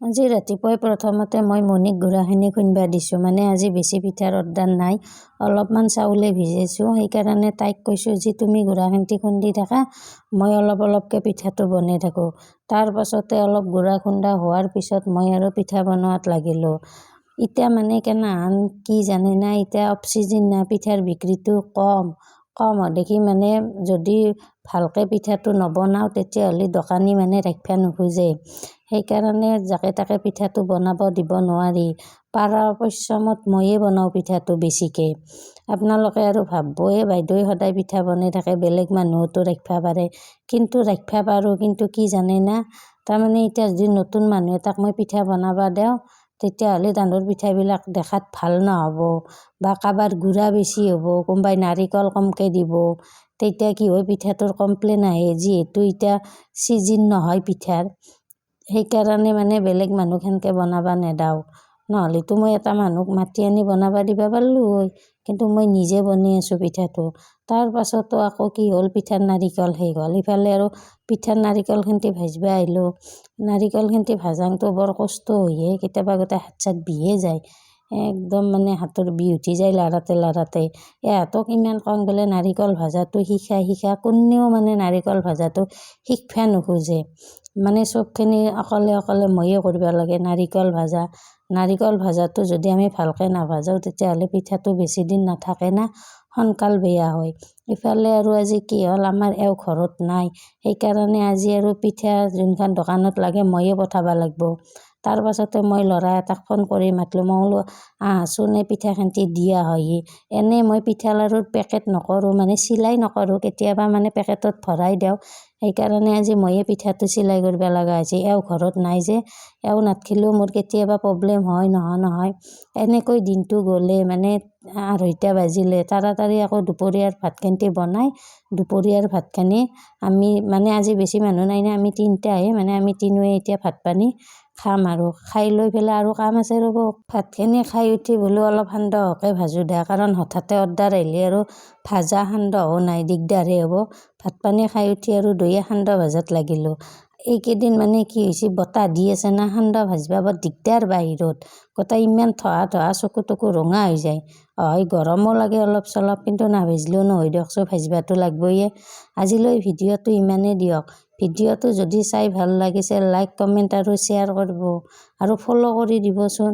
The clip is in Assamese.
আজি ৰাতিপুৱাই প্ৰথমতে মই মণিক গুড়াখিনি খুন্দিব দিছোঁ। মানে আজি বেছি পিঠাৰ অৰ্ডাৰ নাই, অলপমান চাউলে ভিজাইছোঁ। সেইকাৰণে তাইক কৈছোঁ যে তুমি গুড়াখিনি খুন্দি থাকা, মই অলপকৈ পিঠাটো বনাই থাকোঁ। তাৰ পাছতে অলপ গুড়া খুন্দা হোৱাৰ পিছত মই আৰু পিঠা বনোৱাত লাগিলোঁ। এতিয়া মানে কেনেহান কি জানে না, এতিয়া অফ চিজন না, পিঠাৰ বিক্ৰীটো কম দেখি মানে যদি ভালকৈ পিঠাটো নবনাওঁ তেতিয়াহ'লে দোকানী মানে ৰাখিব নোখোজে। সেইকাৰণে যাকে তাকে পিঠাটো বনাব দিব নোৱাৰি। পৰাপক্ষত ময়ে বনাওঁ পিঠাটো বেছিকৈ। আপোনালোকে আৰু ভাবিব বাইদেৱে সদায় পিঠা বনাই থাকে, বেলেগ মানুহতো ৰাখিব পাৰে। কিন্তু ৰাখিব পাৰোঁ, কিন্তু কি জানে না, তাৰমানে এতিয়া যদি নতুন মানুহ এটাক মই পিঠা বনাব দিওঁ তেতিয়াহ'লে তাহাঁতৰ পিঠাবিলাক দেখাত ভাল নহ'ব, বা কাৰোবাৰ গুড়া বেছি হ'ব, কোনোবাই নাৰিকল কমকৈ দিব। তেতিয়া কি হয়, পিঠাটোৰ কমপ্লেইন আহে, যিহেতু এতিয়া চিজন নহয় পিঠাৰ। সেইকাৰণে মানে বেলেগ মানুহক সেনেকৈ বনাব নেদাওঁ। নহ'লেতো মই এটা মানুহক মাতি আনি বনাব দিব পাৰিলোঁ হয়, কিন্তু মই নিজে বনাই আছোঁ পিঠাটো। তাৰ পাছতো আকৌ কি হ'ল, পিঠাৰ নাৰিকল শেষ হ'ল। ইফালে আৰু পিঠাৰ নাৰিকলখিনি ভাজিব আহিলোঁ। নাৰিকলখিনি ভাজাংটো বৰ কষ্ট হয়ে, কেতিয়াবা গোটেই হাত চাত বিষাই যায়, একদম মানে হাতৰ বিষ উঠি যায় লাৰাতে। এহঁতক ইমান কওঁ বোলে নাৰিকল ভাজাটো শিকা, কোনেও মানে নাৰিকল ভাজাটো শিকিব নোখোজে। মানে চবখিনি অকলে ময়ে কৰিব লাগে। নাৰিকল ভাজাটো যদি আমি ভালকৈ নাভাজাওঁ তেতিয়াহ'লে পিঠাটো বেছি দিন নাথাকে না, সোনকাল বেয়া হয়। ইফালে আৰু আজি কি হ'ল, আমাৰ এওঁ ঘৰত নাই, সেইকাৰণে আজি আৰু পিঠা যোনখন দোকানত লাগে ময়ে পঠাব লাগিব। তাৰ পাছতে মই ল'ৰা এটাক ফোন কৰি মাতিলোঁ। মই বোলো আহচোন, এই পিঠাখিনি দিয়া হয়হি। এনেই মই পিঠা লাড়ুৰ পেকেট নকৰোঁ, মানে চিলাই নকৰোঁ, কেতিয়াবা মানে পেকেটত ভৰাই দিওঁ। সেইকাৰণে আজি ময়ে পিঠাটো চিলাই কৰিব লগা হৈছে। এওঁ ঘৰত নাই যে, এওঁ নাথাকিলেও মোৰ কেতিয়াবা প্ৰব্লেম হয় নহয়। এনেকৈ দিনটো গ'লে মানে 2:30 বাজিলে, তাড়াতাড়ি আকৌ দুপৰীয়াৰ ভাতখিনি বনাই, দুপৰীয়াৰ ভাতখিনি আমি মানে আজি বেছি মানুহ নাই না, আমি 3টাহে, মানে আমি তিনিওৱে এতিয়া ভাত পানী খাম আৰু খাই লৈ পেলাই আৰু কাম আছে ৰ'ব। ভাতখিনি খাই উঠি বোলো অলপ সান্দহকে ভাজোঁ দিয়া, কাৰণ হঠাতে অৰ্ডাৰ আহিলে আৰু ভাজা সান্দহো নাই, দিগদাৰহে হ'ব। ভাত পানী খাই উঠি আৰু 2 সান্দহ ভাজাত লাগিলোঁ। এইকেইদিন মানে কি হৈছে, বতাহ দি আছে না, সান্দহ ভাজিব বৰ দিগদাৰ বাহিৰত, গোটেই ইমান ধোঁৱা চকু তকু ৰঙা হৈ যায়। গৰমো লাগে অলপ চলপ, কিন্তু নাভাজিলেও নহয় দিয়কচোন, ভাজিবতো লাগিবয়ে। আজিলৈ ভিডিঅ'টো ইমানেই দিয়ক। ভিডিঅ'টো যদি চাই ভাল লাগিছে লাইক, কমেণ্ট আৰু শ্বেয়াৰ কৰিব, আৰু ফ'ল' কৰি দিবচোন।